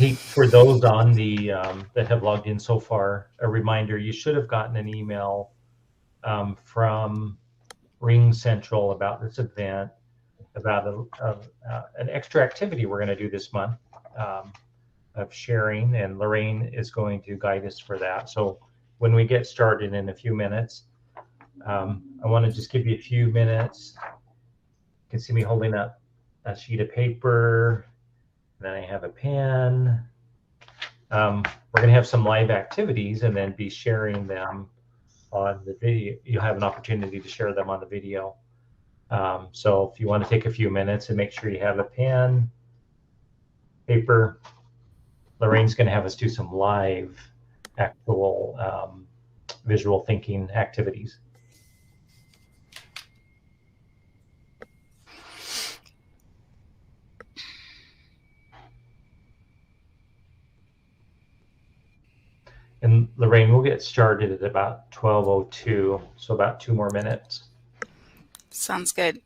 Hey, for those on the that have logged in so far, a reminder: you should have gotten an email from Ring Central about this event, about an extra activity we're going to do this month of sharing, and Lorraine is going to guide us for that. So when we get started in a few minutes, I want to just give you a few minutes. You can see me holding up a sheet of paper. Then I have a pen. We're going to have some live activities and then be sharing them on the video. You'll have an opportunity to share them on the video. So if you want to take a few minutes and make sure you have a pen, paper, Lorraine's going to have us do some live actual visual thinking activities. And Lorraine, we'll get started at about 12:02, so about 2 more minutes. Sounds good.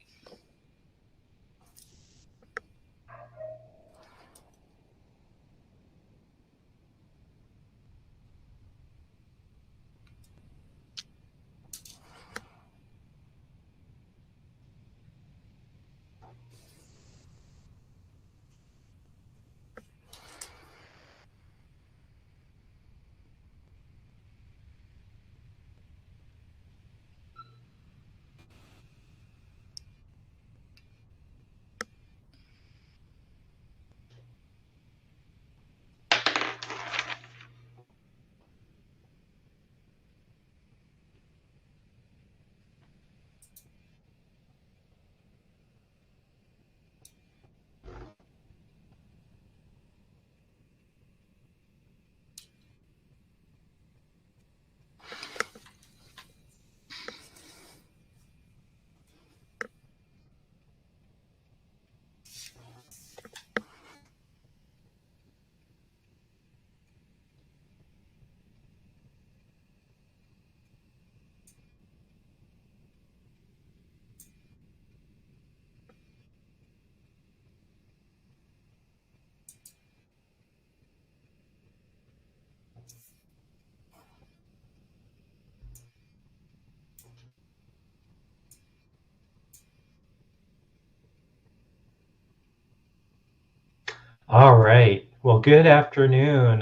All right. Well, good afternoon,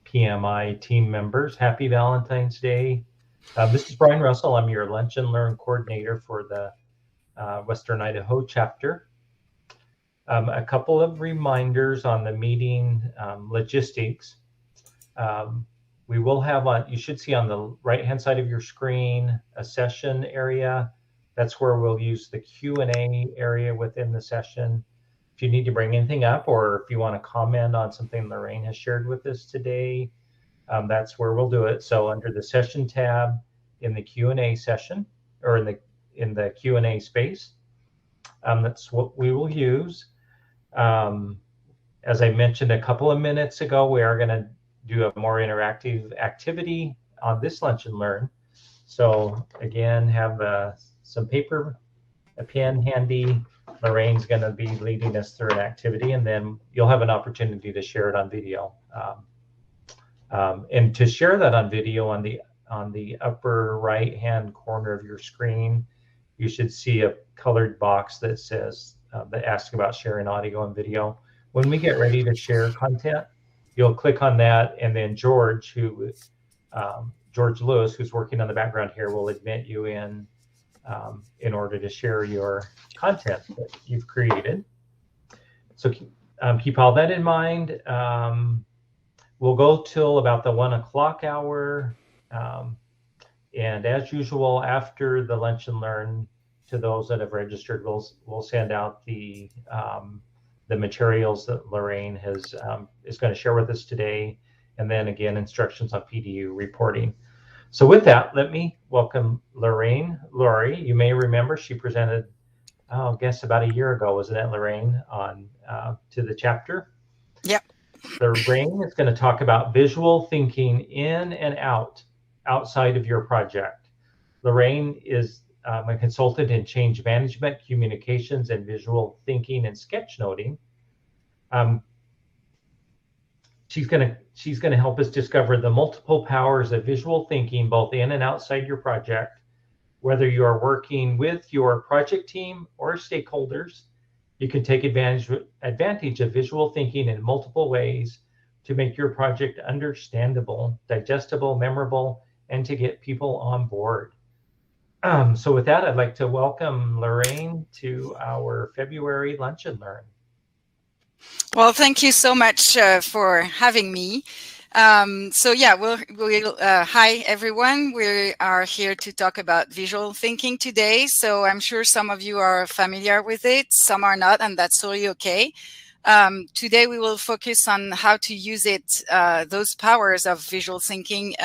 PMI team members. Happy Valentine's Day. This is Brian Russell. I'm your Lunch and Learn coordinator for the Western Idaho chapter. A couple of reminders on the meeting logistics. We will have on, you should see on the right-hand side of your screen, a session area. That's where we'll use the Q&A area within the session. If you need to bring anything up, or if you want to comment on something Lorraine has shared with us today, that's where we'll do it. So under the session tab in the Q&A session, or in the Q&A space, that's what we will use. As I mentioned a couple of minutes ago, we are going to do a more interactive activity on this Lunch and Learn. So again, have some paper, a pen handy. Lorraine's going to be leading us through an activity, and then you'll have an opportunity to share it on video. And to share that on video, on the upper right-hand corner of your screen, you should see a colored box that says that asks about sharing audio and video. When we get ready to share content, you'll click on that, and then George Lewis, who's working on the background here, will admit you in order to share your content that you've created. So keep all that in mind. We'll go till about the 1 o'clock hour. And as usual, after the Lunch and Learn, to those that have registered, we'll send out the materials that Lorraine is going to share with us today, and then again instructions on PDU reporting. So with that, let me welcome Lorraine. Loury, you may remember she presented, I guess about a year ago, wasn't it, Lorraine, on to the chapter? Yep. Lorraine is going to talk about visual thinking in and outside of your project. Lorraine is a consultant in change management, communications, and visual thinking and sketchnoting. she's gonna help us discover the multiple powers of visual thinking, both in and outside your project. Whether you are working with your project team or stakeholders, you can take advantage of visual thinking in multiple ways to make your project understandable, digestible, memorable, and to get people on board. So with that, I'd like to welcome Lorraine to our February Lunch and Learn. Well, thank you so much for having me. So yeah, hi everyone. We are here to talk about visual thinking today. So I'm sure some of you are familiar with it, some are not, and that's totally okay. Today we will focus on how to use it, those powers of visual thinking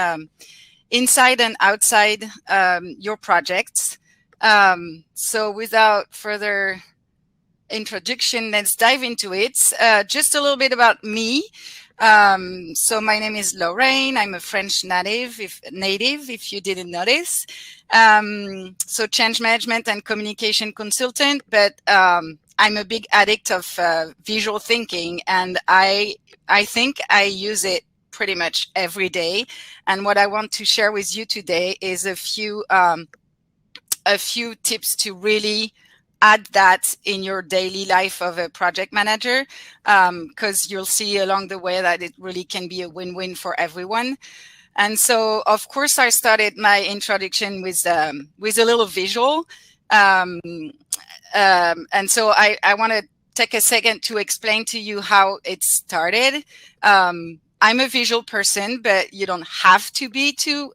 inside and outside your projects. So without further introduction, let's dive into it. Just a little bit about me. So my name is Lorraine. I'm a French native, if you didn't notice. So change management and communication consultant, but I'm a big addict of visual thinking, and I think I use it pretty much every day. And what I want to share with you today is a few tips to really add that in your daily life of a project manager, because you'll see along the way that it really can be a win-win for everyone. And so, of course, I started my introduction with a little visual. And so I want to take a second to explain to you how it started. I'm a visual person, but you don't have to be to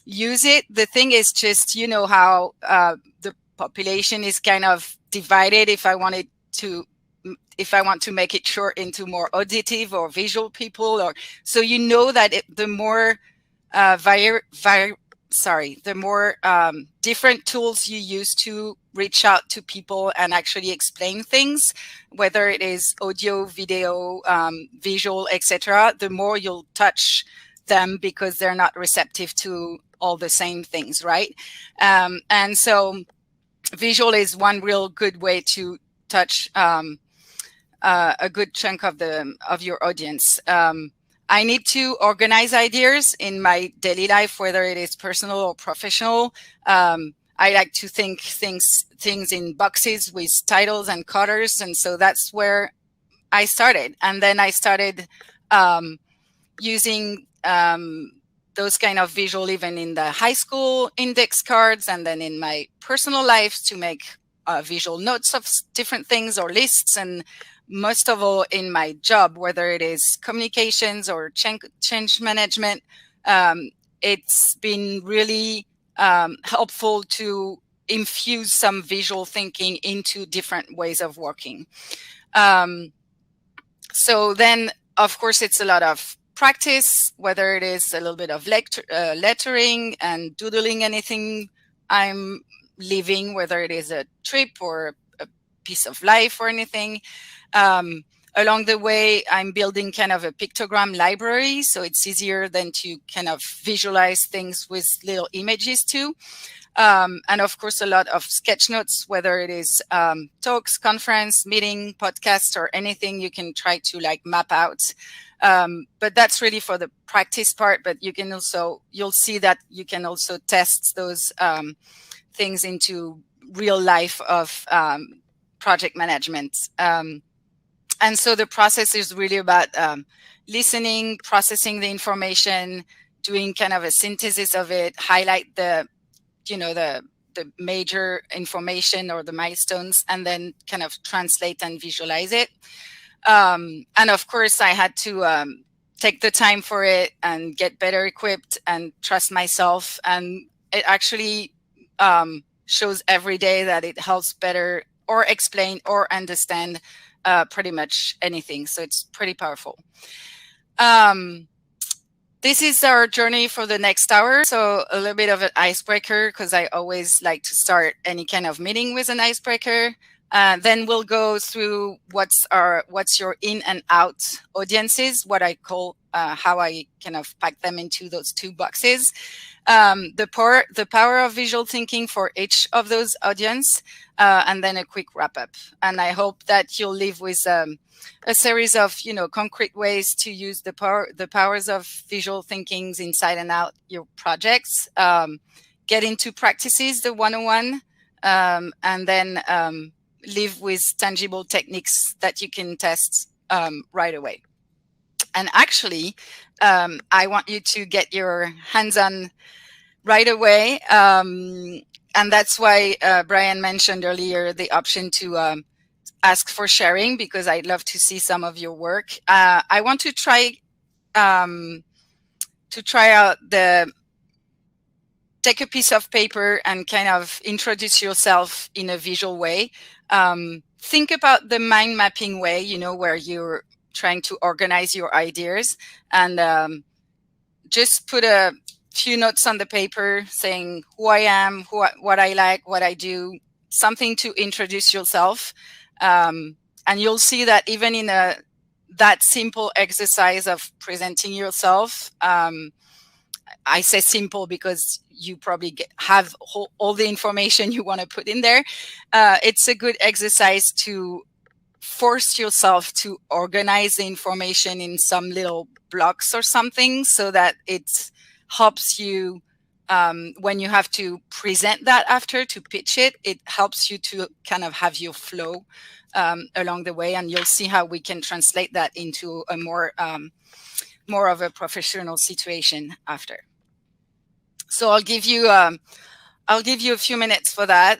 use it. The thing is just, you know, how the population is kind of divided. If I want to make it short into more auditive or visual people, or so you know that the more different tools you use to reach out to people and actually explain things, whether it is audio, video, visual, etc., the more you'll touch them because they're not receptive to all the same things, right? And so visual is one real good way to touch a good chunk of your audience. I need to organize ideas in my daily life, whether it is personal or professional. I like to think things in boxes with titles and colors, and so that's where I started. And then I started using those kind of visual even in the high school index cards, and then in my personal life to make visual notes of different things or lists, and most of all in my job, whether it is communications or change management. It's been really helpful to infuse some visual thinking into different ways of working. So then, of course, it's a lot of practice, whether it is a little bit of lettering and doodling anything I'm living, whether it is a trip or a piece of life or anything. Along the way, I'm building kind of a pictogram library, so it's easier than to kind of visualize things with little images too. And of course, a lot of sketch notes, whether it is talks, conference, meeting, podcast, or anything you can try to like map out. But that's really for the practice part, but you can also, you'll see that you can also test those things into real life of project management. And so the process is really about listening, processing the information, doing kind of a synthesis of it, highlight the major information or the milestones, and then kind of translate and visualize it. And of course, I had to take the time for it and get better equipped and trust myself. And it actually shows every day that it helps better or explain or understand pretty much anything. So it's pretty powerful. This is our journey for the next hour. So a little bit of an icebreaker, because I always like to start any kind of meeting with an icebreaker. Then we'll go through what's your in and out audiences, what I call how I kind of pack them into those two boxes. the power of visual thinking for each of those audience, and then a quick wrap up. And I hope that you'll leave with a series of concrete ways to use the powers of visual thinkings inside and out your projects. Get into practices, the 101, and then live with tangible techniques that you can test right away. And actually, I want you to get your hands on right away. And that's why Brian mentioned earlier the option to ask for sharing, because I'd love to see some of your work. I want to try out take a piece of paper and kind of introduce yourself in a visual way. Think about the mind mapping way, where you're trying to organize your ideas, and just put a few notes on the paper saying who I am, what I like, what I do, something to introduce yourself. And you'll see that even in that simple exercise of presenting yourself, I say simple because you probably have all the information you want to put in there. It's a good exercise to force yourself to organize the information in some little blocks or something, so that it helps you when you have to present that after, to pitch it. It helps you to kind of have your flow along the way, and you'll see how we can translate that into a more of a professional situation after. So I'll give you a few minutes for that.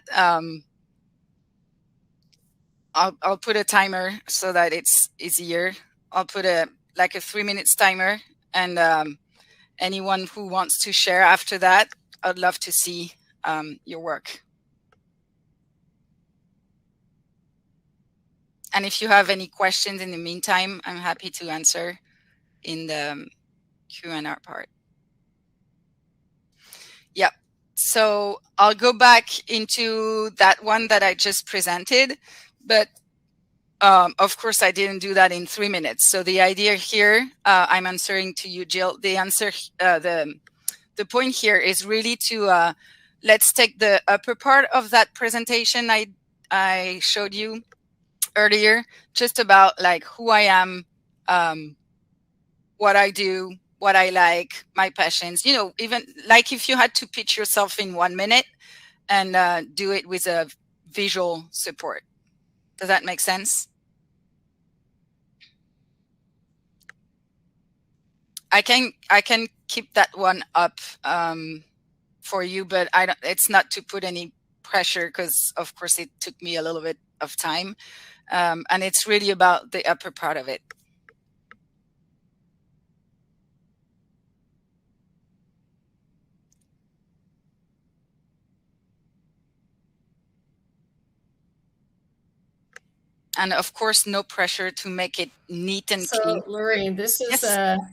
I'll put a timer so that it's easier. I'll put a 3 minutes timer, and anyone who wants to share after that, I'd love to see your work. And if you have any questions in the meantime, I'm happy to answer in the Q&A part. Yep. So I'll go back into that one that I just presented, but of course I didn't do that in 3 minutes. So the idea here, I'm answering to you, Jill. The answer, the point here is really to let's take the upper part of that presentation I showed you earlier, just about like who I am, what I do, what I like, my passions, even like if you had to pitch yourself in 1 minute and do it with a visual support. Does that make sense? I can keep that one up for you, but it's not to put any pressure, because of course it took me a little bit of time. And it's really about the upper part of it. And of course, no pressure to make it neat and clean. So, Lorraine, this is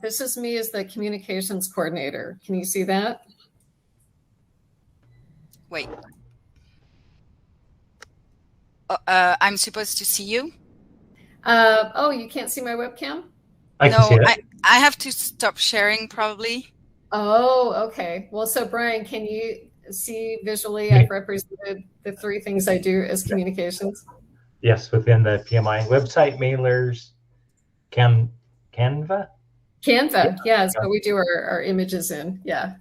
this is me as the communications coordinator. Can you see that? Wait. I'm supposed to see you? Oh, you can't see my webcam? I can see it. I have to stop sharing probably. Oh, okay. Well, so Brian, can you see visually? I've represented the 3 things I do as communications. Yes, within the PMI website, mailers, Canva. Canva, yeah, that's what we do our images in. Yeah.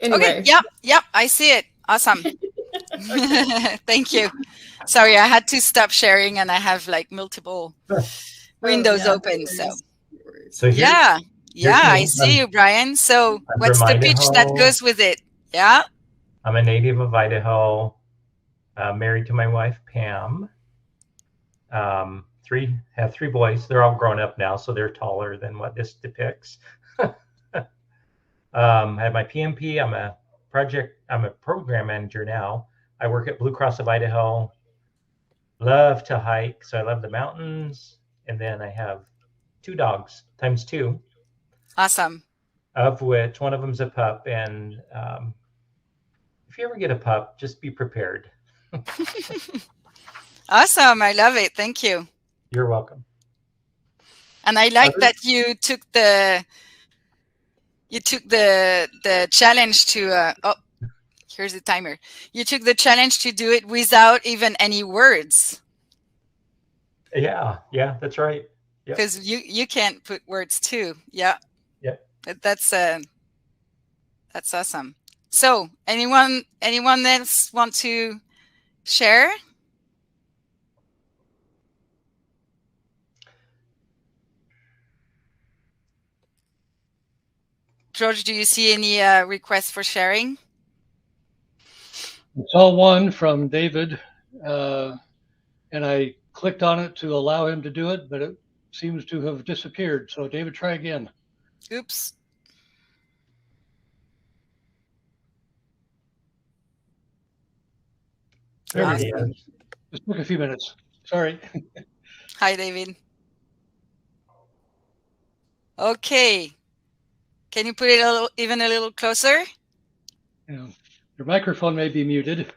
Anyway. Okay. Yep. I see it. Awesome. Thank you. Sorry, I had to stop sharing, and I have like multiple windows open. So yeah, I see you, Brian. So what's the pitch that goes with it? Yeah. I'm a native of Idaho. Married to my wife, Pam. Have 3 boys. They're all grown up now, so they're taller than what this depicts. I have my PMP. I'm a program manager now. I work at Blue Cross of Idaho. Love to hike, so I love the mountains. And then I have 2 dogs, times 2. Awesome. Of which one of them's a pup. And if you ever get a pup, just be prepared. Awesome. I love it. Thank you. You're welcome. And I like that you took the You took the challenge to oh, here's the timer. You took the challenge to do it without even any words. Yeah, that's right. Because you can't put words too. Yeah. Yep. That's awesome. So anyone else want to share? George, do you see any requests for sharing? I saw one from David, and I clicked on it to allow him to do it, but it seems to have disappeared. So David, try again. Oops. There we go. Just took a few minutes. Sorry. Hi, David. Okay. Can you put it even a little closer? Yeah. Your microphone may be muted.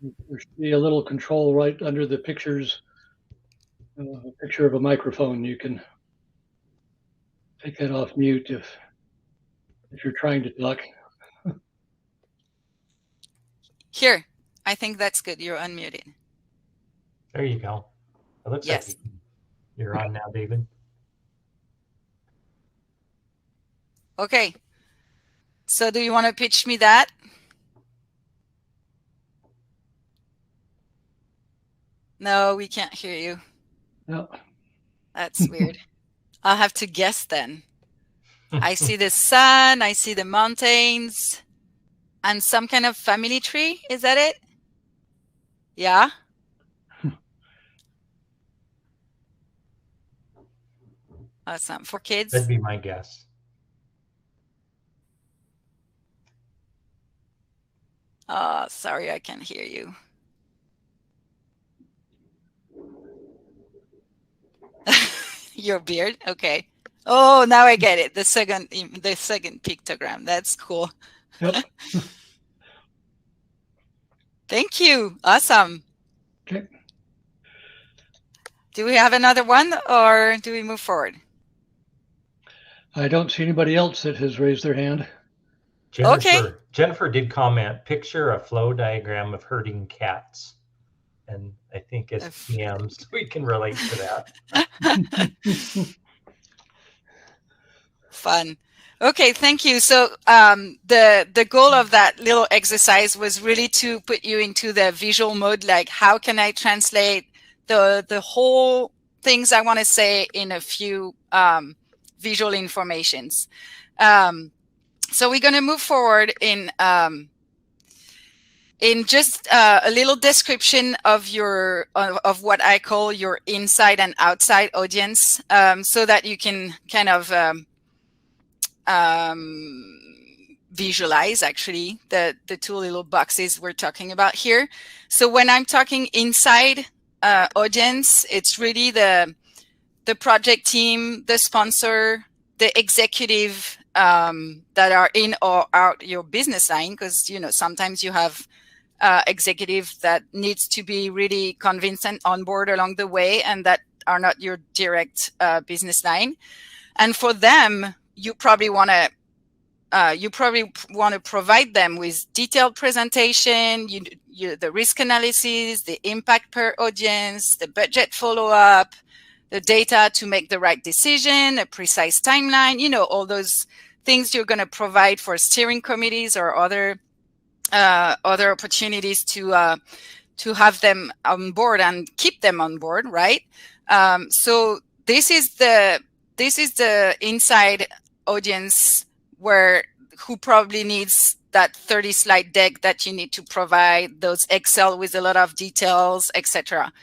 There should be a little control right under the pictures, a picture of a microphone. You can take that off mute if you're trying to talk. Here, I think that's good. You're unmuted. There you go. It looks like you're on now, David. Okay. So do you want to pitch me that? No, we can't hear you. No. That's weird. I'll have to guess then. I see the sun, I see the mountains, and some kind of family tree. Is that it? Yeah. Awesome. For kids? That'd be my guess. Oh, sorry, I can't hear you. Your beard? Okay. Oh, now I get it. The second pictogram. That's cool. Yep. Thank you. Awesome. Okay. Do we have another one or do we move forward? I don't see anybody else that has raised their hand. Jennifer did comment, picture a flow diagram of herding cats. And I think as PMs, we can relate to that. Fun. Okay, thank you. So the goal of that little exercise was really to put you into the visual mode, like how can I translate the whole things I want to say in a few visual informations. So we're going to move forward in just a little description of your of what I call your inside and outside audience, so that you can kind of visualize actually the two little boxes we're talking about here. So when I'm talking inside audience, it's really the project team, the sponsor, the executive that are in or out your business line, because sometimes you have executive that needs to be really convinced and on board along the way, and that are not your direct business line. And for them, you probably want to provide them with detailed presentation, the risk analysis, the impact per audience, the budget follow-up, the data to make the right decision, a precise timeline, all those things you're going to provide for steering committees or other opportunities to have them on board and keep them on board, right? So this is the inside audience who probably needs that 30 slide deck that you need to provide, those Excel with a lot of details, etc.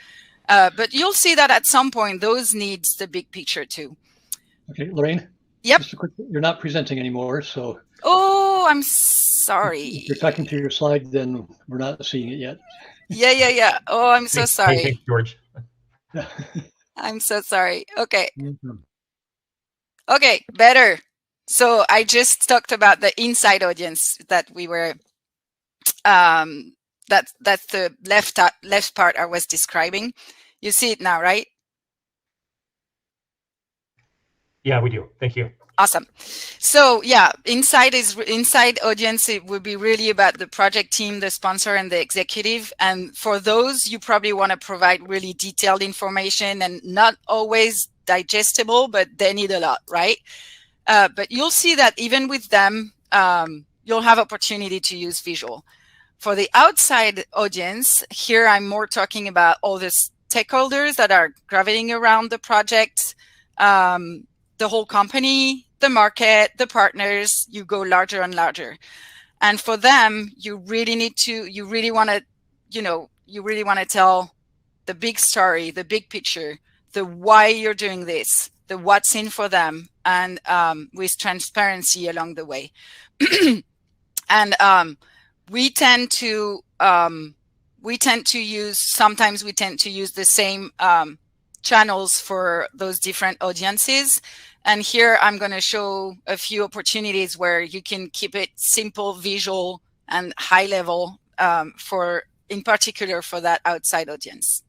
But you'll see that at some point, those needs the big picture too. Okay, Lorraine? Yep. Just a quick, you're not presenting anymore, so. Oh, I'm sorry. If you're talking to your slide, then we're not seeing it yet. Yeah. Oh, I'm so sorry. Thanks, George. I'm so sorry. Okay. Okay, better. So I just talked about the inside audience that we were that's the left part I was describing. You see it now, right? Yeah, we do. Thank you. Awesome. So yeah, inside audience, it would be really about the project team, the sponsor, and the executive. And for those, you probably want to provide really detailed information and not always digestible, but they need a lot, right? But you'll see that even with them, you'll have opportunity to use visual. For the outside audience, here I'm more talking about all the stakeholders that are gravitating around the project, the whole company, the market, the partners. You go larger and larger. And for them, you really want to tell the big story, the big picture, the why you're doing this, the what's in for them, and with transparency along the way. And we tend to use the same channels for those different audiences. And here I'm going to show a few opportunities where you can keep it simple, visual, and high level in particular for that outside audience.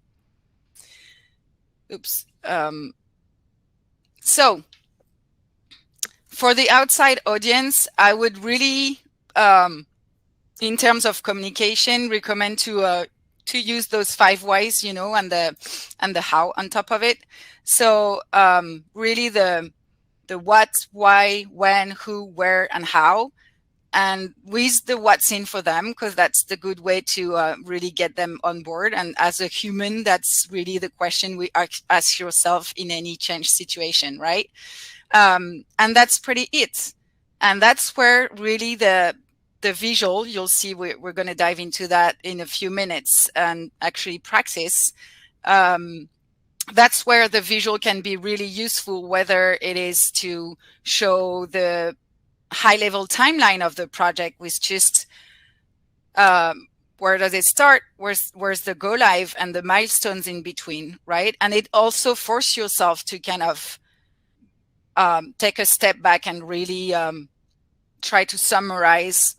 Oops. So for the outside audience, I would really, in terms of communication, recommend to use those 5 whys, and the how on top of it. So really the what, why, when, who, where, and how, and with the what's in for them, because that's the good way to really get them on board. And as a human, that's really the question we ask yourself in any change situation, right? And that's pretty it. And that's where really the visual, you'll see we're going to dive into that in a few minutes and actually practice. That's where the visual can be really useful, whether it is to show the high-level timeline of the project with just where does it start, where's the go live, and the milestones in between, right? And it also forces yourself to kind of take a step back and really try to summarize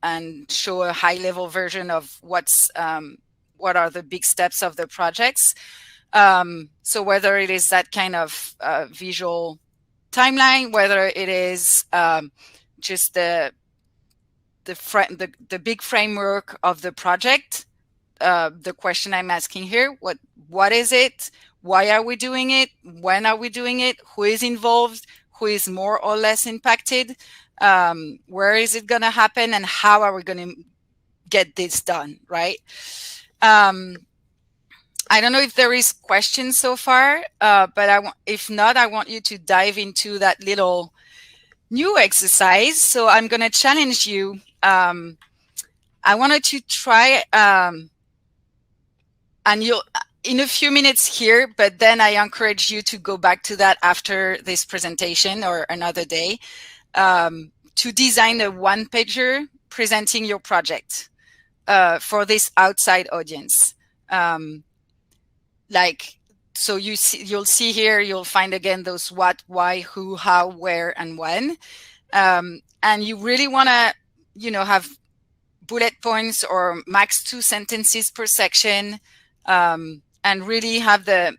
and show a high-level version of what are the big steps of the projects. So whether it is that kind of visual timeline, whether it is just the big framework of the project, the question I'm asking here, what is it? Why are we doing it? When are we doing it? Who is involved? Who is more or less impacted? Where is it going to happen? And how are we going to get this done, right? I don't know if there is questions so far, but if not, I want you to dive into that little new exercise. So I'm going to challenge you. I wanted to try, and you'll in a few minutes here, but then I encourage you to go back to that after this presentation or another day, to design a one-pager presenting your project for this outside audience. So you'll see here, you'll find again those what, why, who, how, where, and when. And you really want to, have bullet points or max 2 sentences per section, and really have the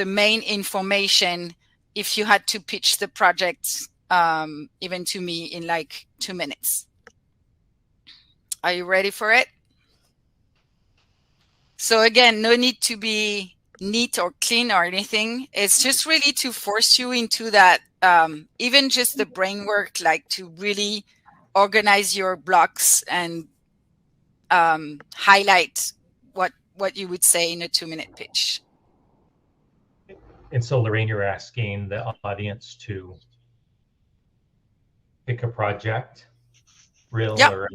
main information if you had to pitch the project, even to me, in like 2 minutes. Are you ready for it? So again, no need to be neat or clean or anything. It's just really to force you into that, even just the brain work, like to really organize your blocks and highlight what you would say in a 2-minute pitch. And so, Lorraine, you're asking the audience to pick a project, real or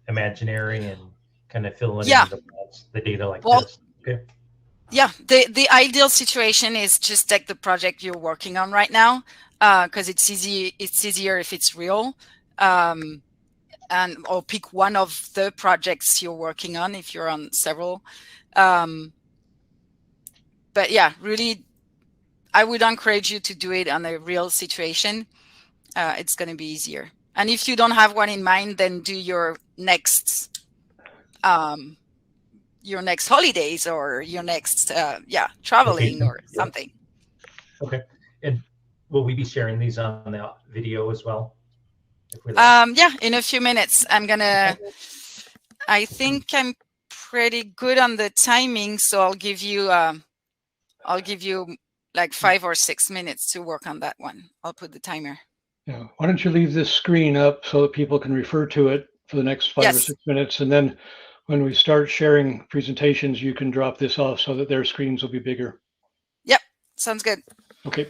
imaginary, and kind of fill in the data like this. Okay. Yeah, the ideal situation is just take the project you're working on right now, because it's easier if it's real, or pick one of the projects you're working on if you're on several. But yeah, really, I would encourage you to do it on a real situation. It's going to be easier. And if you don't have one in mind, then do your next your next holidays or your next traveling or something. Okay. And will we be sharing these on the video as well? If we like? Yeah, in a few minutes. I think I'm pretty good on the timing, so I'll give you like 5 or 6 minutes to work on that one. I'll put the timer. Yeah. Why don't you leave this screen up so that people can refer to it for the next 5 or 6 minutes, and then when we start sharing presentations, you can drop this off so that their screens will be bigger. Yep, sounds good. Okay.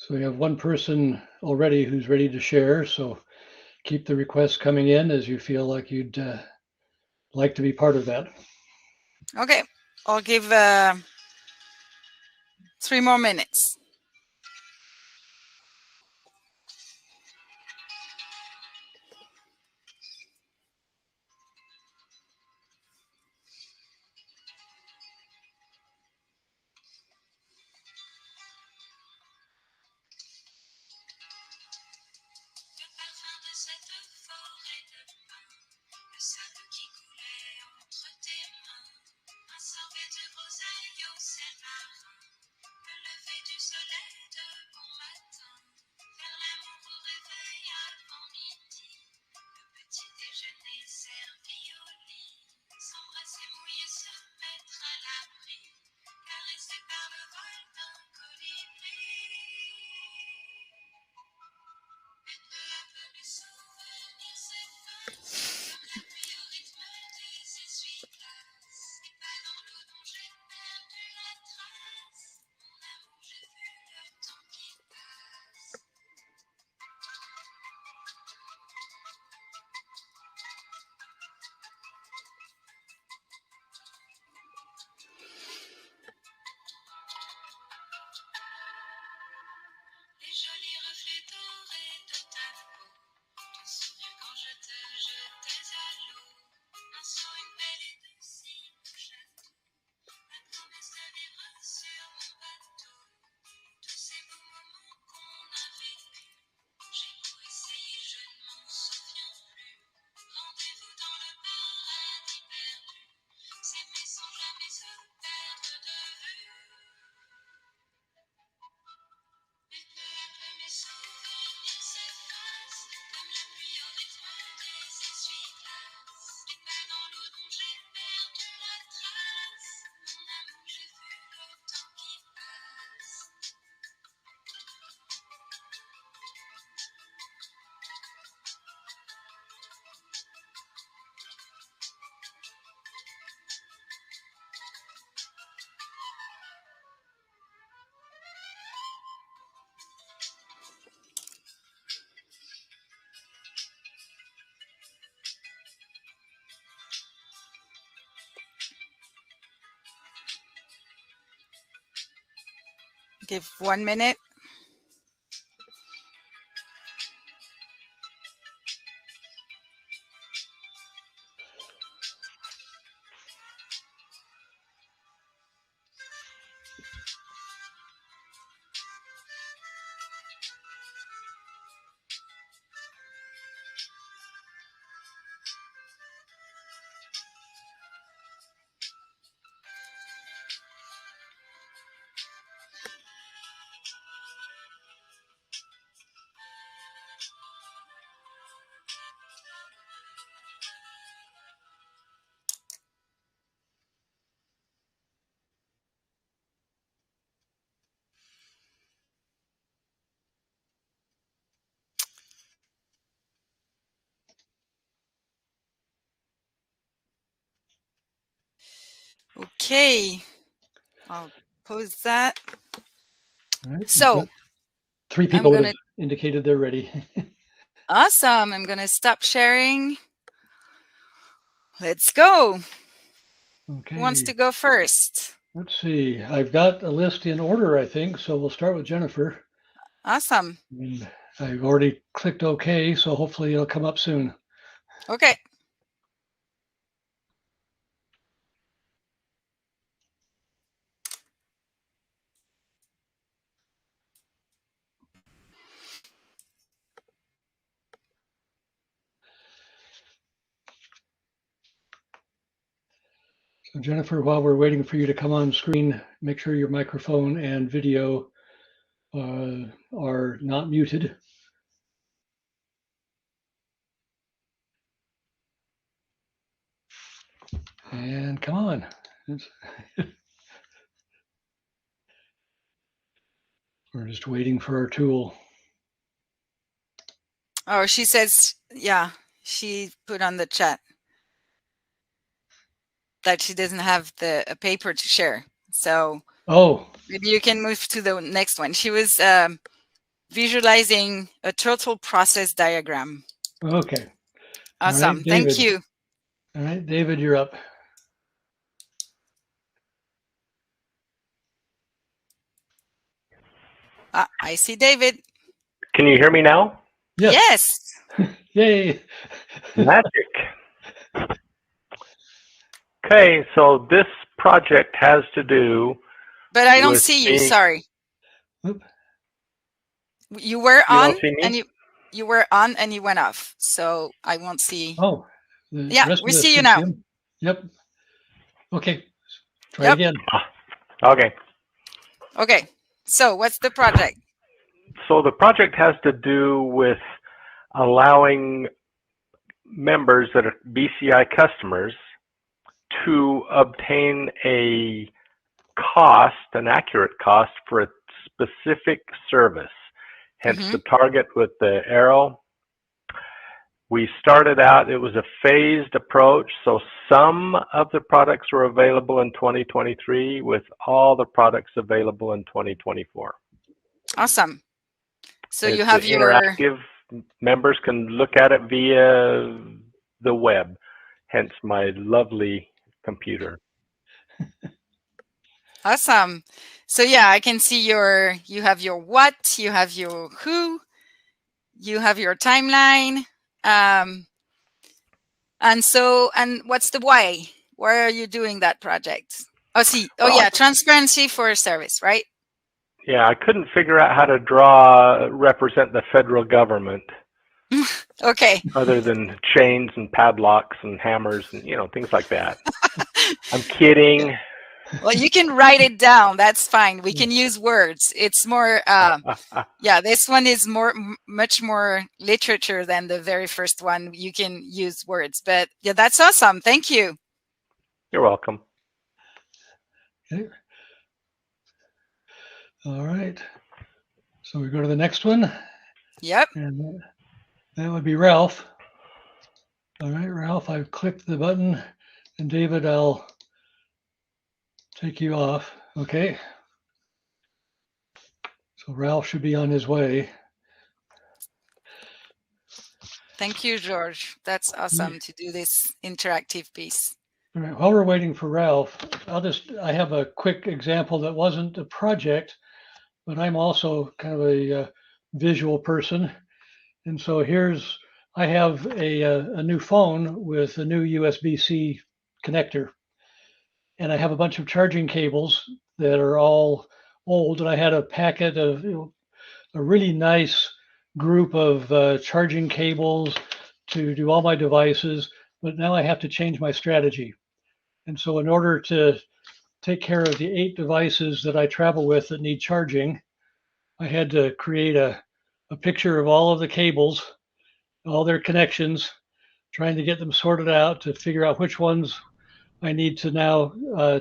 So we have one person already who's ready to share. So keep the requests coming in as you feel like you'd like to be part of that. Okay, I'll give 3 more minutes. Le lever du soleil Give 1 minute. Okay, I'll pause that. All right. So 3 people gonna... have indicated they're ready. Awesome. I'm going to stop sharing. Let's go. Okay. Who wants to go first? Let's see. I've got a list in order, I think. So we'll start with Jennifer. Awesome. And I've already clicked OK, so hopefully it'll come up soon. Okay. So Jennifer, while we're waiting for you to come on screen, make sure your microphone and video are not muted. And come on. We're just waiting for our tool. Oh, she says, yeah, she put on the chat that she doesn't have a paper to share. So maybe you can move to the next one. She was visualizing a total process diagram. Okay. Awesome. Right, thank you. All right, David, you're up. I see David. Can you hear me now? Yes. Yay. Magic. Okay, so this project has to do. But I don't see you. Sorry. Oop. You were on and you were on and you went off. So I won't see. Oh. Yeah, we see you now. Yep. Okay. Try again. Okay. Okay. So what's the project? So the project has to do with allowing members that are BCI customers to obtain a cost, an accurate cost for a specific service. Hence the target with the arrow. We started out, it was a phased approach. So some of the products were available in 2023 with all the products available in 2024. Awesome. So it's you have your interactive. Members can look at it via the web, hence my lovely computer. Awesome. So yeah, I can see you have your what, you have your who, you have your timeline. And what's the why? Why are you doing that project? Yeah, transparency for a service, right? Yeah, I couldn't figure out how to represent the federal government. Okay. Other than chains and padlocks and hammers and, things like that. I'm kidding. Well, you can write it down. That's fine. We can use words. It's more, yeah, this one is much more literature than the very first one. You can use words, but yeah, that's awesome. Thank you. You're welcome. Okay. All right. So we go to the next one. Yep. And that would be Ralph. All right, Ralph, I've clicked the button, and David, I'll take you off. Okay. So Ralph should be on his way. Thank you, George. That's awesome to do this interactive piece. All right. While we're waiting for Ralph, I have a quick example that wasn't a project, but I'm also kind of a visual person. And so I have a new phone with a new USB-C connector, and I have a bunch of charging cables that are all old. And I had a packet of a really nice group of charging cables to do all my devices, but now I have to change my strategy. And so in order to take care of the 8 devices that I travel with that need charging, I had to create a picture of all of the cables, all their connections, trying to get them sorted out to figure out which ones I need to now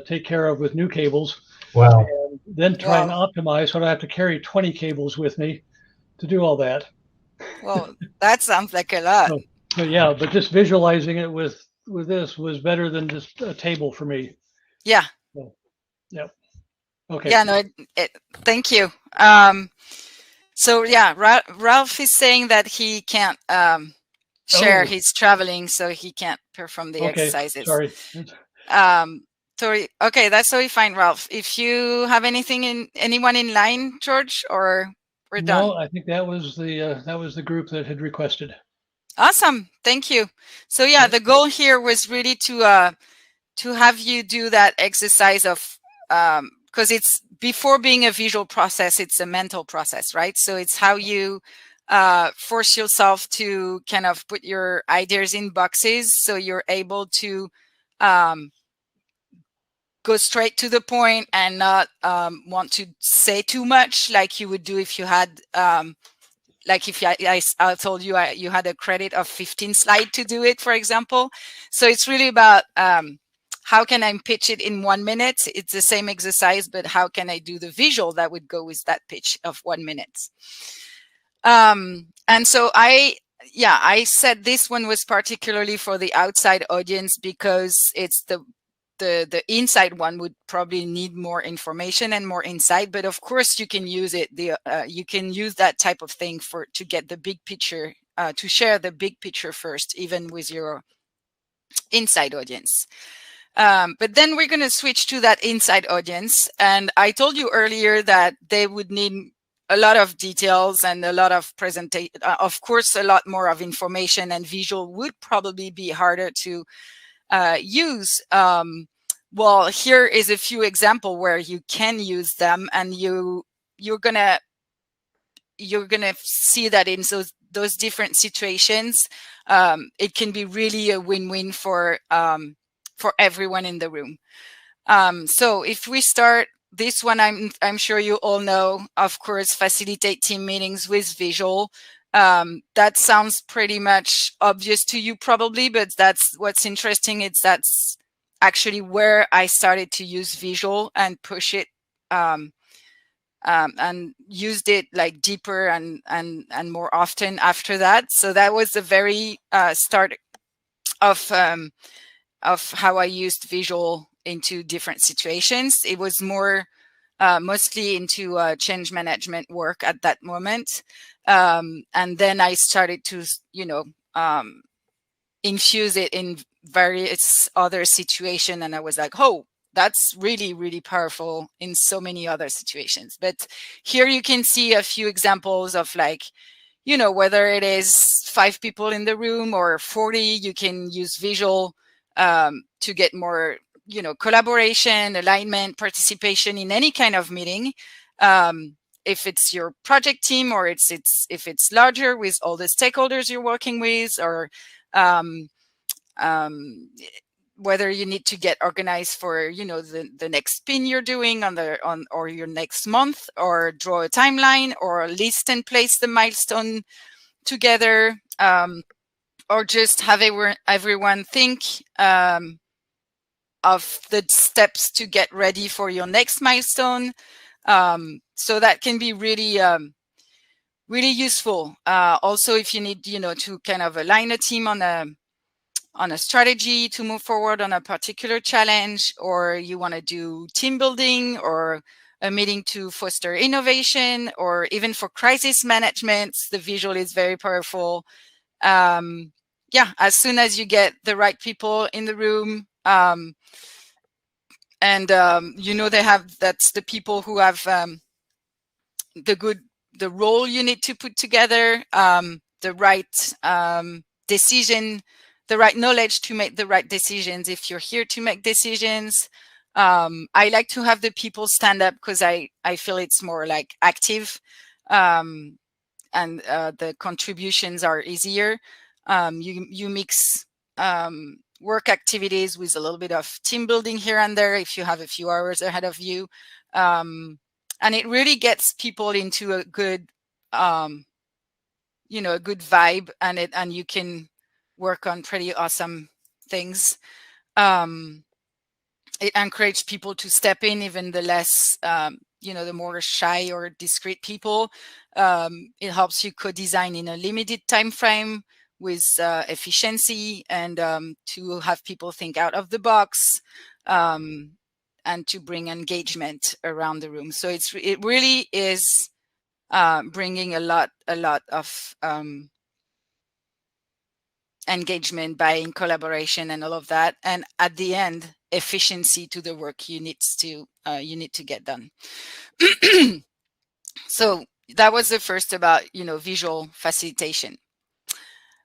take care of with new cables. Wow. And then try and optimize so I don't have to carry 20 cables with me to do all that. Well, that sounds like a lot. So yeah, but just visualizing it with this was better than just a table for me. Yeah. So, yeah. Okay. Yeah, no, thank you. So yeah, Ralph is saying that he can't share. He's traveling, so he can't perform the exercises. Sorry. Sorry. Okay, that's totally fine, Ralph. If you have anyone in line, George, or we're done. No, I think that was the group that had requested. Awesome, thank you. So yeah, the goal here was really to have you do that exercise of because it's before being a visual process, it's a mental process, right? So it's how you force yourself to kind of put your ideas in boxes so you're able to go straight to the point and not want to say too much like you would do if you had like if I told you you had a credit of 15 slides to do it, for example. So it's really about how can I pitch it in 1 minute? It's the same exercise, but how can I do the visual that would go with that pitch of 1 minute? And so I said this one was particularly for the outside audience because it's the inside one would probably need more information and more insight, but of course you can use it. You can use that type of thing to get the big picture, to share the big picture first, even with your inside audience. But then we're going to switch to that inside audience. And I told you earlier that they would need a lot of details and a lot of presentation. Of course, a lot more of information, and visual would probably be harder to use. Well, here is a few example where you can use them, and you're gonna see that in those different situations, it can be really a win-win for everyone in the room. So if we start this one, I'm sure you all know, of course, facilitate team meetings with visual. That sounds pretty much obvious to you probably, but that's what's interesting. That's actually where I started to use visual and push it and used it like deeper and more often after that. So that was the very start of how I used visual into different situations. It was more mostly into change management work at that moment. And then I started to, infuse it in various other situations. And I was like, oh, that's really, really powerful in so many other situations. But here you can see a few examples of like, whether it is 5 people in the room or 40, you can use visual to get more, collaboration, alignment, participation in any kind of meeting. If it's your project team, or if it's larger with all the stakeholders you're working with, or whether you need to get organized for, the next spin you're doing or your next month, or draw a timeline, or list and place the milestone together, or just have everyone think of the steps to get ready for your next milestone. So that can be really, really useful. Also, if you need, to kind of align a team on a strategy to move forward on a particular challenge, or you want to do team building, or a meeting to foster innovation, or even for crisis management, the visual is very powerful. Yeah, as soon as you get the right people in the room, and that's the people who have the role you need to put together, the right decision, the right knowledge to make the right decisions if you're here to make decisions. I like to have the people stand up because I feel it's more like active, and the contributions are easier. You mix work activities with a little bit of team building here and there if you have a few hours ahead of you. And it really gets people into a good, you know, a good vibe, and you can work on pretty awesome things. It encourages people to step in, even the less, you know, the more shy or discreet people. It helps you co-design in a limited time frame with efficiency, and to have people think out of the box, and to bring engagement around the room. So it really is bringing a lot of engagement, buying, collaboration, and all of that. And at the end, efficiency to the work you need to get done. So that was the first about, you know, visual facilitation.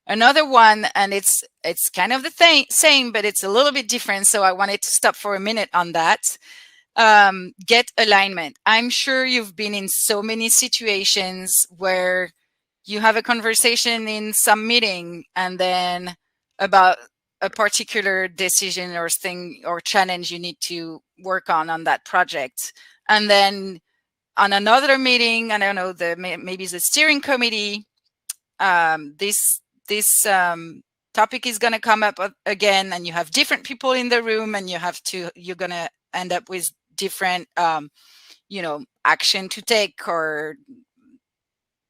Another one, and it's kind of the same, but it's a little bit different. So I wanted to stop for a minute on that. Get alignment. I'm sure you've been in so many situations where you have a conversation in some meeting, and then about a particular decision or thing or challenge you need to work on that project. And then on another meeting, I don't know, maybe the steering committee, this topic is going to come up again, and you have different people in the room, and you're going to end up with different, you know, action to take or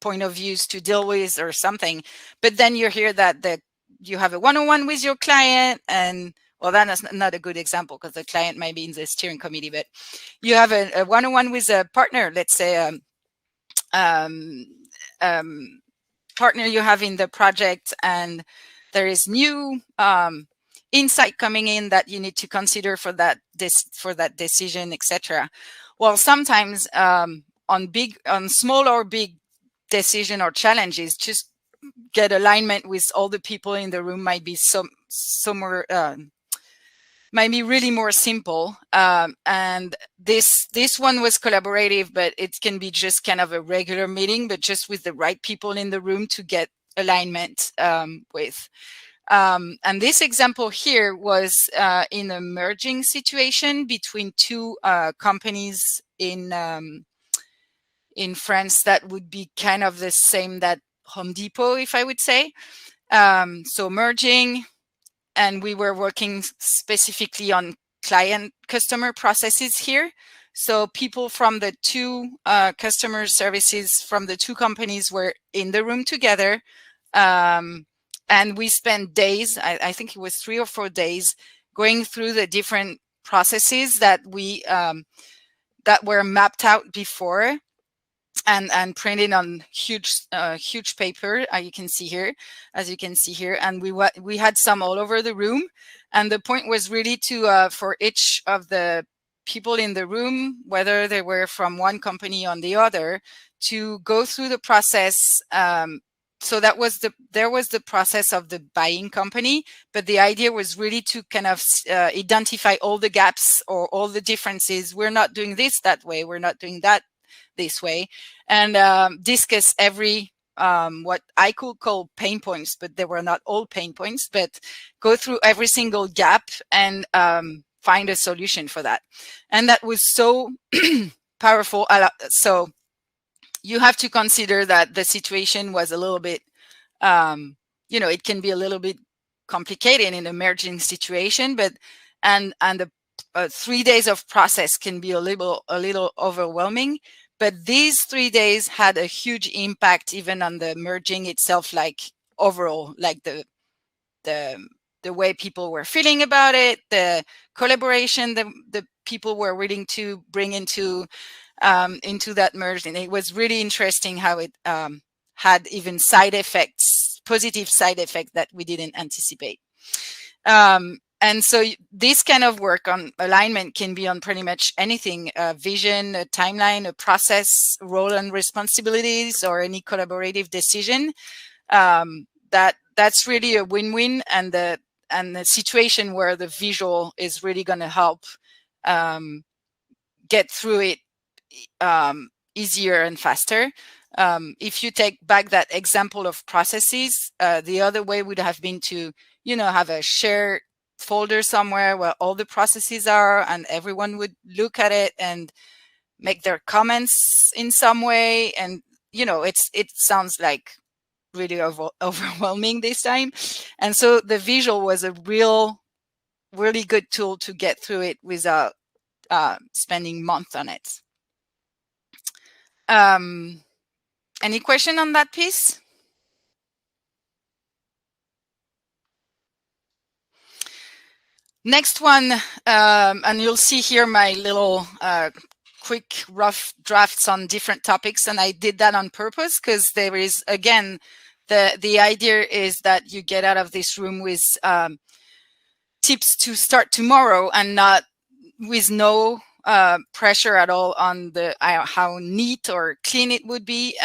point of views to deal with or something. But then you hear that you have a one-on-one with your client, and well, that's not a good example because the client might be in the steering committee, but you have a one-on-one with a partner, let's say partner you have in the project, and there is new insight coming in that you need to consider for that decision, etc. Well, sometimes on small or big decision or challenges, just get alignment with all the people in the room might be somewhere might be really more simple. And this one was collaborative, but it can be just kind of a regular meeting, but just with the right people in the room to get alignment with. And this example here was in a merging situation between two companies in France that would be kind of the same that Home Depot, if I would say. So merging, and we were working specifically on customer processes here. So people from the two customer services from the two companies were in the room together. And we spent days, I think it was 3 or 4 days, going through the different processes that that were mapped out before, and printed on huge paper, as you can see here. And we had some all over the room, and the point was really to for each of the people in the room, whether they were from one company or the other, to go through the process. So there was the process of the buying company, but the idea was really to kind of identify all the gaps or all the differences. We're not doing this that way. We're not doing that this way, and discuss every what I could call pain points, but they were not all pain points, but go through every single gap and find a solution for that. And that was so powerful. So you have to consider that the situation was a little bit, you know, it can be a little bit complicated in a merging situation, but and the 3 days of process can be a little overwhelming. But these 3 days had a huge impact even on the merging itself, like overall, like the way people were feeling about it, the collaboration the people were willing to bring into that merge. And it was really interesting how it had even side effects, positive side effects that we didn't anticipate. And so this kind of work on alignment can be on pretty much anything, a vision, a timeline, a process, role and responsibilities, or any collaborative decision. That's really a win-win, and the situation where the visual is really going to help get through it easier and faster. If you take back that example of processes, the other way would have been to, have a shared folder somewhere where all the processes are, and everyone would look at it and make their comments in some way. And, it sounds like really overwhelming this time. And so the visual was a really good tool to get through it without spending months on it. Any question on that piece? Next one, and you'll see here my little quick rough drafts on different topics, and I did that on purpose because there is, again, the idea is that you get out of this room with tips to start tomorrow, and not with no pressure at all on the how neat or clean it would be.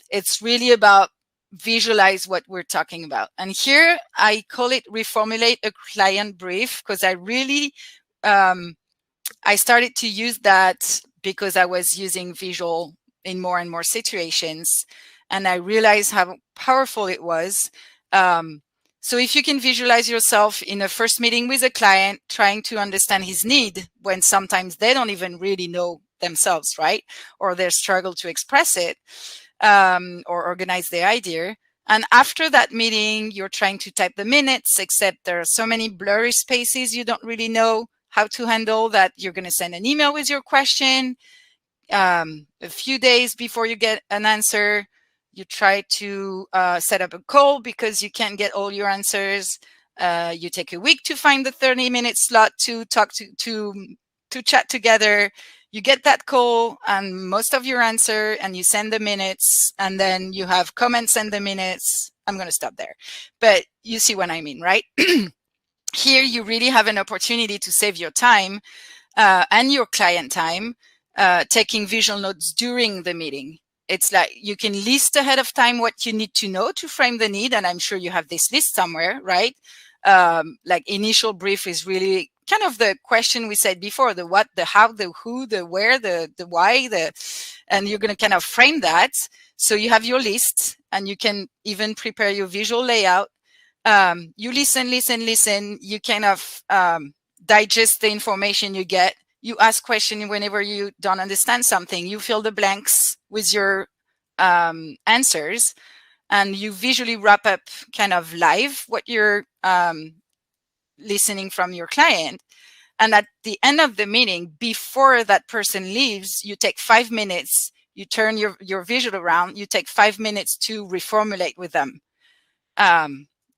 It's really about visualize what we're talking about. And here I call it reformulate a client brief, because I really I started to use that because I was using visual in more and more situations, and I realized how powerful it was. So if you can visualize yourself in a first meeting with a client, trying to understand his need when sometimes they don't even really know themselves, right? Or they struggle to express it, or organize their idea. And after that meeting, you're trying to type the minutes, except there are so many blurry spaces you don't really know how to handle that you're going to send an email with your question. A few days before you get an answer, you try to set up a call because you can't get all your answers. You take a week to find the 30-minute slot to talk to chat together. You get that call and most of your answer, and you send the minutes, and then you have comments and the minutes. I'm going to stop there, but you see what I mean, right? Here, you really have an opportunity to save your time and your client time, taking visual notes during the meeting. It's like you can list ahead of time what you need to know to frame the need, and I'm sure you have this list somewhere, right? Like initial brief is really kind of the question we said before, the what, the how, the who, the where, the why, and you're going to kind of frame that. So you have your list, and you can even prepare your visual layout. You listen. You kind of digest the information you get. You ask questions whenever you don't understand something. You fill the blanks with your answers, and you visually wrap up kind of live what you're listening from your client. And at the end of the meeting, before that person leaves, you take 5 minutes, you turn your visual around, you take 5 minutes to reformulate with them,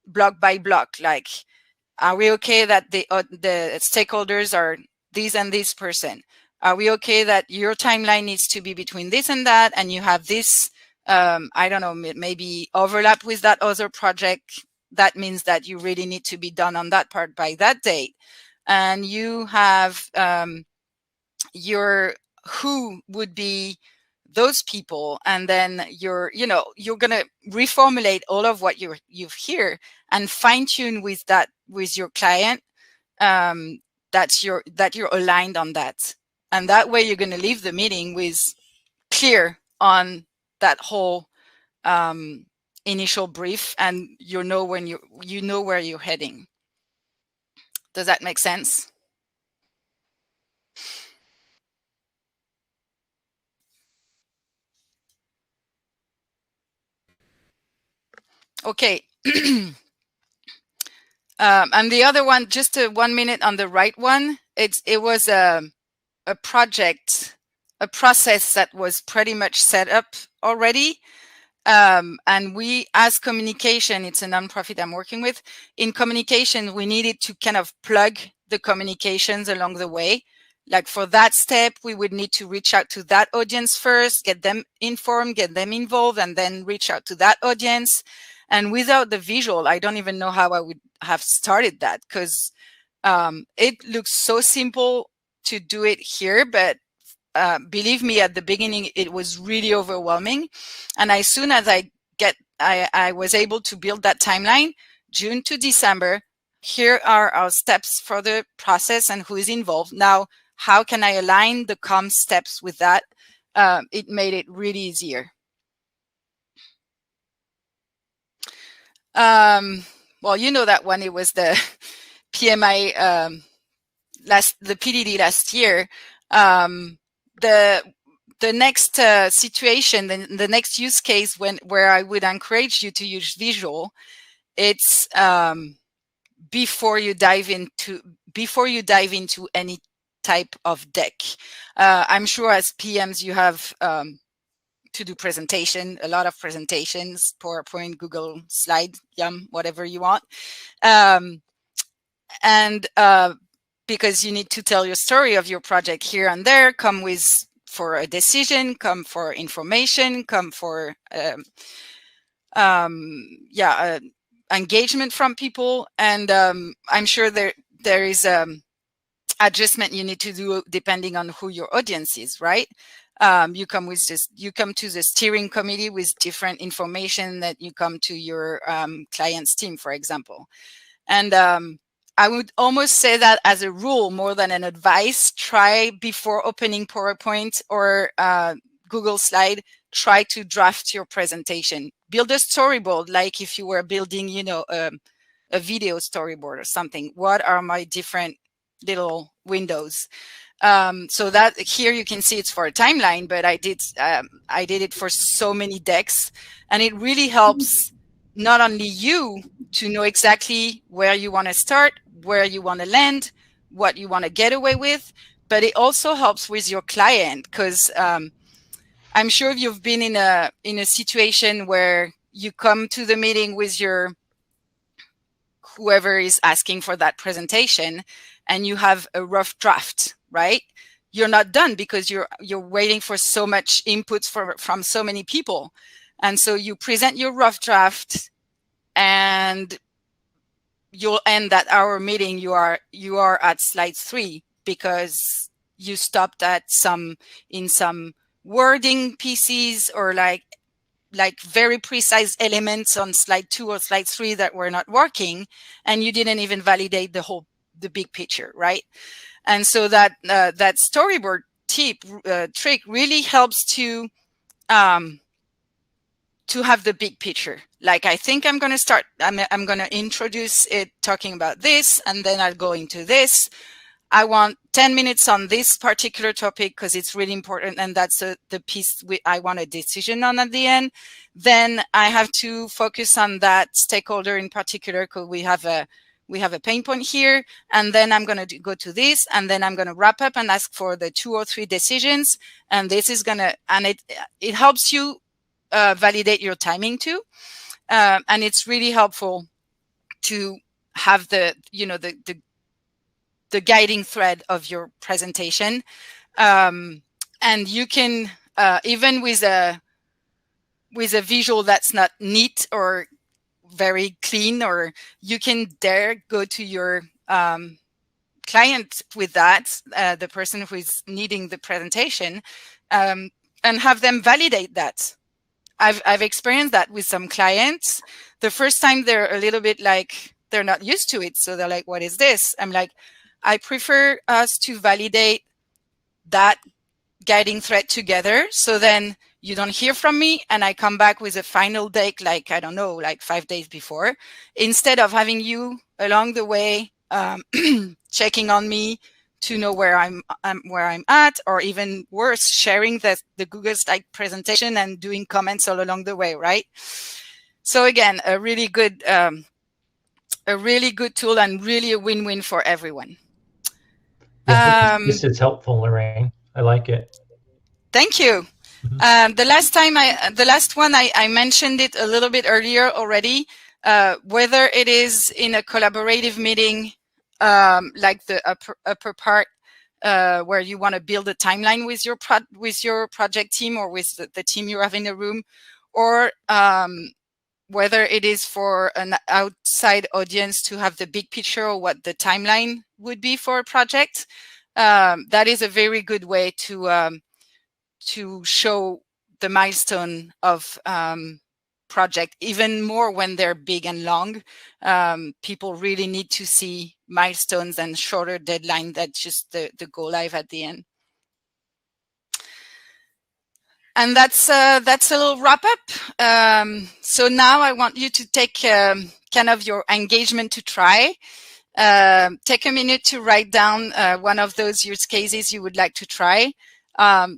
block by block. Like, are we okay that the stakeholders are this and this person? Are we okay that your timeline needs to be between this and that, and you have this, I don't know, maybe overlap with that other project? That means that you really need to be done on that part by that date. And you have your who would be those people, and then you're going to reformulate all of what you've heard and fine tune with that with your client, that you're aligned on that. And that way you're going to leave the meeting with clear on that whole initial brief, and you know where you're heading. Does that make sense? Okay. And the other one, just 1 minute on the right one, it was a project, a process that was pretty much set up already. And we, as communication, it's a nonprofit I'm working with. In communication, we needed to kind of plug the communications along the way. Like for that step, we would need to reach out to that audience first, get them informed, get them involved, and then reach out to that audience. And without the visual, I don't even know how I would have started that, because It looks so simple to do it here, but believe me, at the beginning, it was really overwhelming. And as soon as I was able to build that timeline, June to December, here are our steps for the process and who is involved. Now, how can I align the comms steps with that? It made it really easier. Well, you know that one, it was the PMI, the PDD last year. The next situation, the next use case where I would encourage you to use visual, it's before you dive into any type of deck. I'm sure as PMs you have to do presentation, a lot of presentations, PowerPoint, Google Slide, whatever you want. Because you need to tell your story of your project here and there, come with for a decision, come for information, come for engagement from people. And I'm sure there is adjustment you need to do depending on who your audience is, right? You come to the steering committee with different information that you come to your client's team, for example. And I would almost say that as a rule more than an advice. Try before opening PowerPoint or Google Slide, try to draft your presentation. Build a storyboard, like if you were building, you know, a video storyboard or something. What are my different little windows? So that here you can see it's for a timeline, but I did it for so many decks, and it really helps not only you to know exactly where you want to start, where you want to land, what you want to get away with, but it also helps with your client, because I'm sure you've been in a situation where you come to the meeting with your whoever is asking for that presentation, and you have a rough draft, right? You're not done because you're waiting for so much input from so many people, and so you present your rough draft, and you'll end that hour meeting. You are at slide 3 because you stopped at some wording pieces or like very precise elements on slide 2 or slide 3 that were not working, and you didn't even validate the big picture, right? And so that storyboard trick really helps to have the big picture. Like, I think I'm going to start, I'm going to introduce it talking about this, and then I'll go into this. I want 10 minutes on this particular topic because it's really important, and that's the piece I want a decision on at the end. Then I have to focus on that stakeholder in particular because we have a pain point here, and then I'm going to go to this, and then I'm going to wrap up and ask for the 2 or 3 decisions, and this is going to, and it helps you validate your timing too, and it's really helpful to have the guiding thread of your presentation, and you can even with a visual that's not neat or very clean, or you can dare go to your client with that, the person who is needing the presentation, and have them validate that. I've experienced that with some clients. The first time they're a little bit like, they're not used to it. So they're like, what is this? I'm like, I prefer us to validate that guiding thread together. So then you don't hear from me and I come back with a final deck, like, I don't know, like 5 days before, instead of having you along the way checking on me to know where I'm at, or even worse, sharing the Google Slide presentation and doing comments all along the way, right? So again, a really good tool, and really a win-win for everyone. This is helpful, Lorraine. I like it. Thank you. Mm-hmm. The last one I mentioned it a little bit earlier already. Whether it is in a collaborative meeting, like the upper part, where you want to build a timeline with your project team or with the team you have in the room, or whether it is for an outside audience to have the big picture or what the timeline would be for a project, that is a very good way to show the milestone of project, even more when they're big and long. People really need to see milestones and shorter deadline than just the go live at the end. And that's a little wrap up. So now I want you to take kind of your engagement to try. Take a minute to write down one of those use cases you would like to try.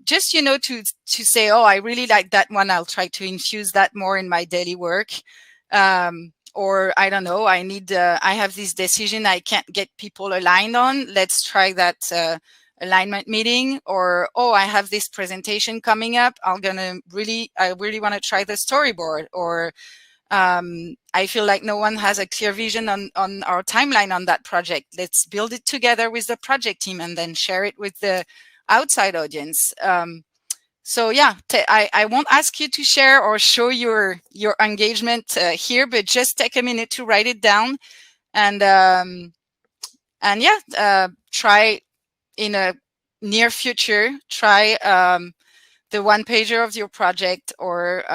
Just, you know, to say, oh, I really like that one. I'll try to infuse that more in my daily work. Or I don't know, I have this decision I can't get people aligned on. Let's try that alignment meeting. Or, oh, I have this presentation coming up. I really want to try the storyboard. Or I feel like no one has a clear vision on our timeline on that project. Let's build it together with the project team and then share it with the outside audience. So yeah, I won't ask you to share or show your engagement here, but just take a minute to write it down, and yeah, try in a near future, try the one pager of your project, or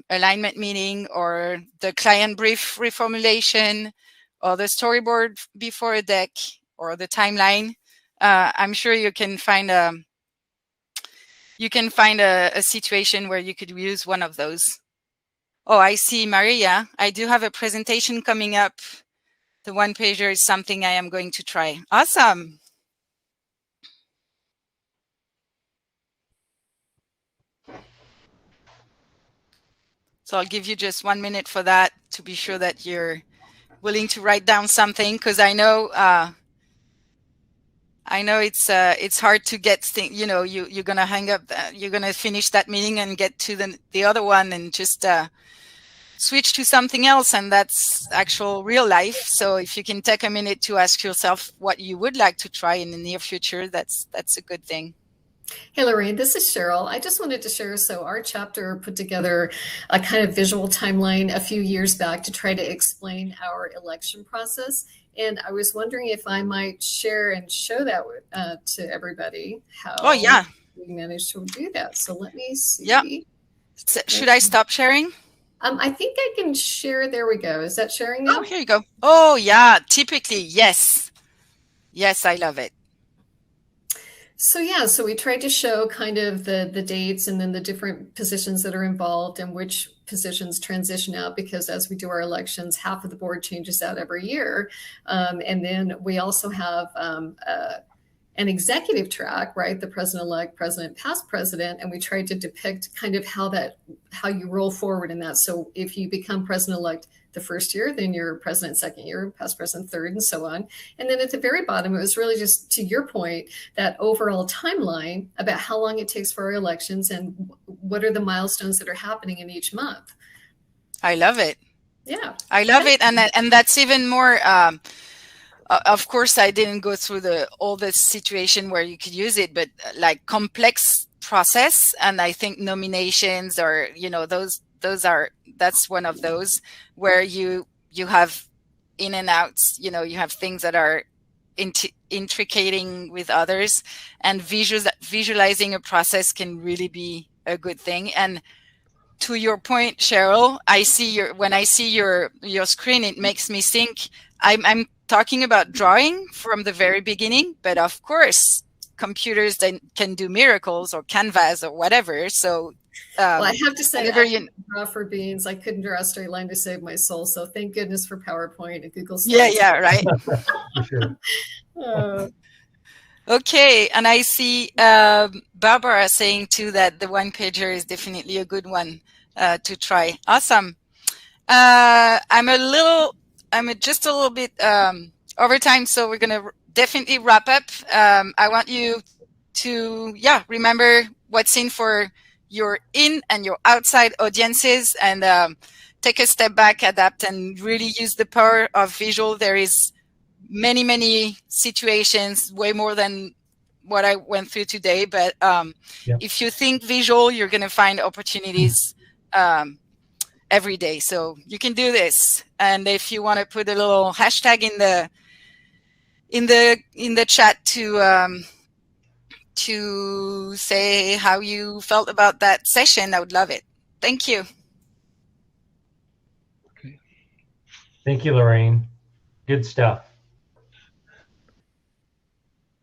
alignment meeting, or the client brief reformulation, or the storyboard before a deck, or the timeline. I'm sure you can find a situation where you could use one of those. Oh, I see, Maria. I do have a presentation coming up. The one pager is something I am going to try. Awesome. So I'll give you just 1 minute for that, to be sure that you're willing to write down something, because I know it's hard to get things. You know, you're gonna hang up. You're gonna finish that meeting and get to the other one and just switch to something else, and that's actual real life. So if you can take a minute to ask yourself what you would like to try in the near future, that's a good thing. Hey, Lorraine, this is Cheryl. I just wanted to share, so our chapter put together a kind of visual timeline a few years back to try to explain our election process. And I was wondering if I might share and show that to everybody, how we managed to do that. So let me see. Yeah. Should I stop sharing? I think I can share. There we go. Is that sharing now? Oh, here you go. Oh, yeah. Typically, yes. Yes, I love it. So yeah, so we tried to show kind of the dates and then the different positions that are involved and which positions transition out, because as we do our elections, half of the board changes out every year. And then we also have an executive track, right? The president-elect, president, past president, and we tried to depict kind of how you roll forward in that. So if you become president-elect the first year, then you're president second year, past president third, and so on. And then at the very bottom, it was really just, to your point, that overall timeline about how long it takes for our elections and what are the milestones that are happening in each month. I love it. Yeah. I love it. And that's even more, of course, I didn't go through all the situation where you could use it, but like complex process. And I think nominations, or, you know, that's one of those where you have in and outs, you know, you have things that are intricating with others, and visualizing a process can really be a good thing. And to your point, Cheryl, when I see your screen, it makes me think I'm talking about drawing from the very beginning, but of course, computers then can do miracles, or Canvas or whatever. So well, I have to say, I couldn't draw for beans. I couldn't draw a straight line to save my soul. So thank goodness for PowerPoint and Google Slides. Yeah, right. Sure. Okay, and I see Barbara saying too that the one pager is definitely a good one to try. Awesome. I'm just a little bit over time, so we're gonna definitely wrap up. I want you to remember what's in for your in and your outside audiences, and take a step back, adapt, and really use the power of visual. There is many situations, way more than what I went through today, but if you think visual, you're going to find opportunities every day. So you can do this. And if you want to put a little hashtag in the chat to say how you felt about that session, I would love it. Thank you. Okay. Thank you, Lorraine. Good stuff.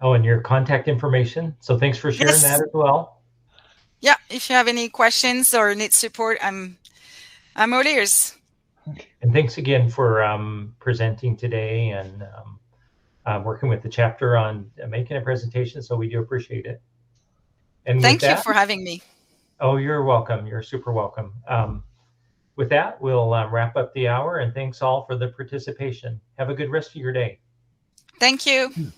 Oh, and your contact information. So thanks for sharing that as well. Yeah, if you have any questions or need support, I'm all ears. And thanks again for presenting today and working with the chapter on making a presentation. So we do appreciate it. And thank with that, you for having me. Oh, you're welcome. You're super welcome. With that, we'll wrap up the hour, and thanks all for the participation. Have a good rest of your day. Thank you.